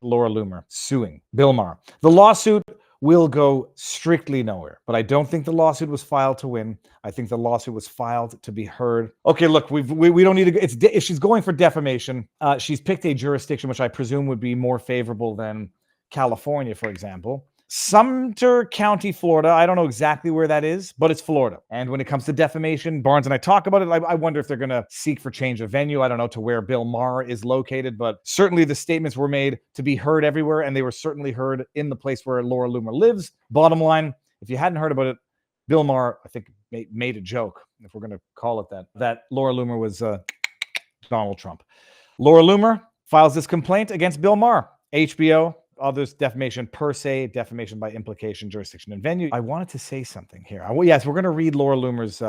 Laura Loomer suing Bill Maher. The lawsuit will go strictly nowhere, but I don't think the lawsuit was filed to win. I think the lawsuit was filed to be heard. Okay, look, we don't need to. If she's going for defamation, she's picked a jurisdiction which I presume would be more favorable than California, for example. Sumter County, Florida. I don't know exactly where that is, but it's Florida. And when it comes to defamation, Barnes and I talk about it. I wonder if they're going to seek for change of venue. I don't know to where Bill Maher is located, but certainly the statements were made to be heard everywhere, and they were certainly heard in the place where Laura Loomer lives. Bottom line, if you hadn't heard about it, Bill Maher, I think, made a joke, if we're going to call it that Laura Loomer was Donald Trump. Laura Loomer files this complaint against Bill Maher. HBO, others, defamation per se, defamation by implication, jurisdiction, and venue. I wanted to say something here. Yes, we're going to read Laura Loomer's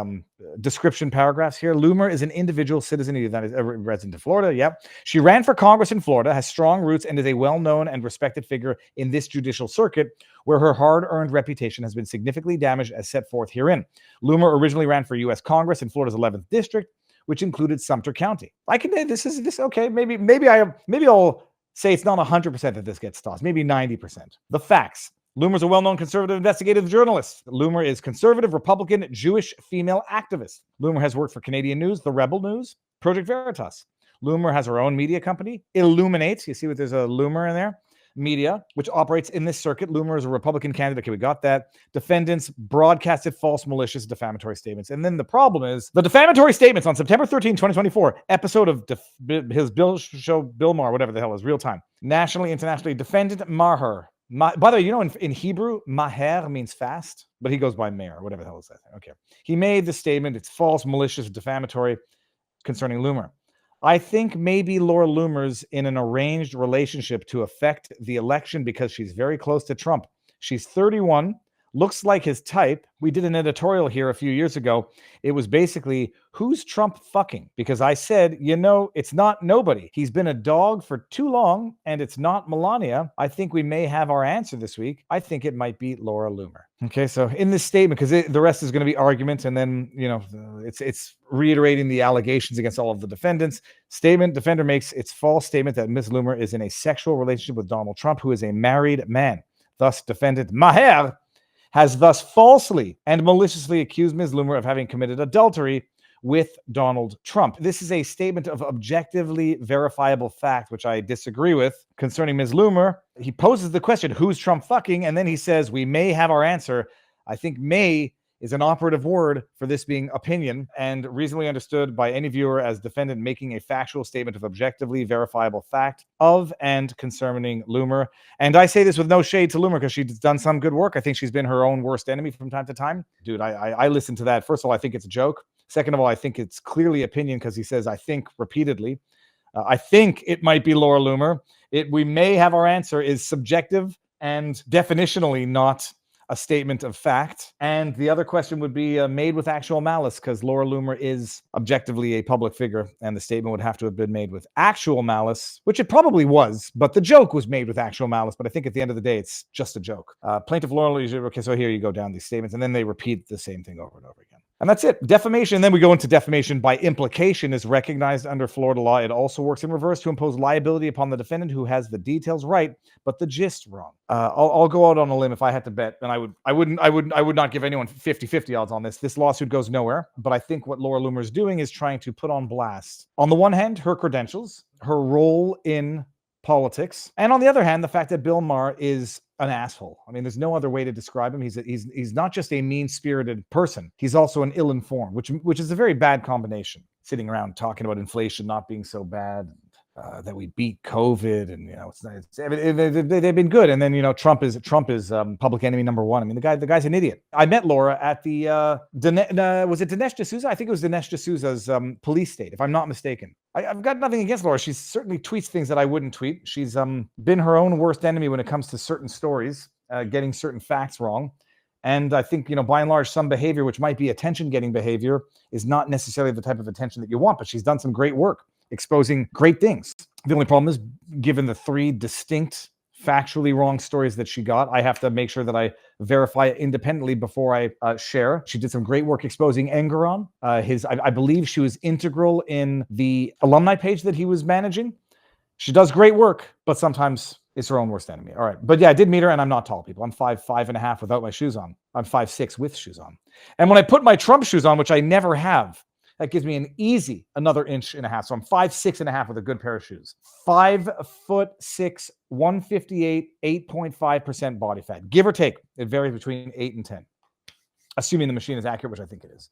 description paragraphs here. Loomer is an individual citizen of the United States, resident of Florida. Yep. She ran for Congress in Florida, has strong roots, and is a well-known and respected figure in this judicial circuit, where her hard-earned reputation has been significantly damaged, as set forth herein. Loomer originally ran for U.S. Congress in Florida's 11th district, which included Sumter County. Okay. Maybe I'll say it's not 100% that this gets tossed, maybe 90%. The facts. Loomer's a well-known conservative investigative journalist. Loomer is conservative, Republican, Jewish female activist. Loomer has worked for Canadian News, The Rebel News, Project Veritas. Loomer has her own media company, Illuminates. You see what there's a Loomer in there? Media, which operates in this circuit. Loomer is a Republican candidate. Okay, we got that. Defendants broadcasted false, malicious, defamatory statements. And then the problem is the defamatory statements on September 13, 2024, episode of his Bill Maher, whatever the hell is, real time. Nationally, internationally, defendant Maher. By the way, you know, in Hebrew, Maher means fast, but he goes by Maher, whatever the hell is that thing. Okay. He made the statement. It's false, malicious, defamatory concerning Loomer. I think maybe Laura Loomer's in an arranged relationship to affect the election because she's very close to Trump. She's 31, looks like his type. We did an editorial here a few years ago. It was basically, who's Trump fucking? Because I said, it's not nobody. He's been a dog for too long, and it's not Melania. I think we may have our answer this week. I think it might be Laura Loomer. Okay, so in this statement, because the rest is going to be arguments, and then, it's reiterating the allegations against all of the defendants. Statement, defender makes its false statement that Ms. Loomer is in a sexual relationship with Donald Trump, who is a married man. Thus, defendant Maher has thus falsely and maliciously accused Ms. Loomer of having committed adultery with Donald Trump. This is a statement of objectively verifiable fact, which I disagree with. Concerning Ms. Loomer, he poses the question, who's Trump fucking? And then he says, we may have our answer. I think may is an operative word for this being opinion and reasonably understood by any viewer as defendant making a factual statement of objectively verifiable fact of and concerning Loomer. And I say this with no shade to Loomer because she's done some good work. I think she's been her own worst enemy from time to time. Dude, I listen to that. First of all, I think it's a joke. Second of all, I think it's clearly opinion because he says, I think repeatedly. I think it might be Laura Loomer. We may have our answer is subjective and definitionally not a statement of fact. And the other question would be made with actual malice because Laura Loomer is objectively a public figure and the statement would have to have been made with actual malice, which it probably was, but the joke was made with actual malice. But I think at the end of the day, it's just a joke. Plaintiff Laura Loomer, okay, so here you go down these statements and then they repeat the same thing over and over again. And that's it. Defamation. And then we go into defamation by implication is recognized under Florida law. It also works in reverse to impose liability upon the defendant who has the details right, but the gist wrong. I'll go out on a limb if I had to bet, and I would not give anyone 50-50 odds on this. This lawsuit goes nowhere, but I think what Laura Loomer is doing is trying to put on blast, on the one hand, her credentials, her role in politics, and on the other hand, the fact that Bill Maher is an asshole. I mean, there's no other way to describe him. He's not just a mean-spirited person. He's also an ill-informed, which is a very bad combination. Sitting around talking about inflation not being so bad, that we beat COVID, and they've been good. And then Trump is public enemy number one. I mean, the guy's an idiot. I met Laura at the was it Dinesh D'Souza? I think it was Dinesh D'Souza's police state, if I'm not mistaken. I've got nothing against Laura. She certainly tweets things that I wouldn't tweet. She's been her own worst enemy when it comes to certain stories, getting certain facts wrong. And I think, by and large, some behavior, which might be attention-getting behavior, is not necessarily the type of attention that you want, but she's done some great work exposing great things. The only problem is, given the 3 distinct, factually wrong stories that she got, I have to make sure that I verify it independently before I share. She did some great work exposing Engeron. I believe she was integral in the alumni page that he was managing. She does great work, but sometimes It's her own worst enemy. All right. But yeah, I did meet her, and I'm not tall, people. I'm 5'5.5" without my shoes on. I'm 5'6" with shoes on. And when I put my Trump shoes on, which I never have, that gives me an easy another 1.5 inches. So I'm 5'6.5" with a good pair of shoes. 5'6", 158, 8.5% body fat. Give or take. It varies between 8 and 10. Assuming the machine is accurate, which I think it is.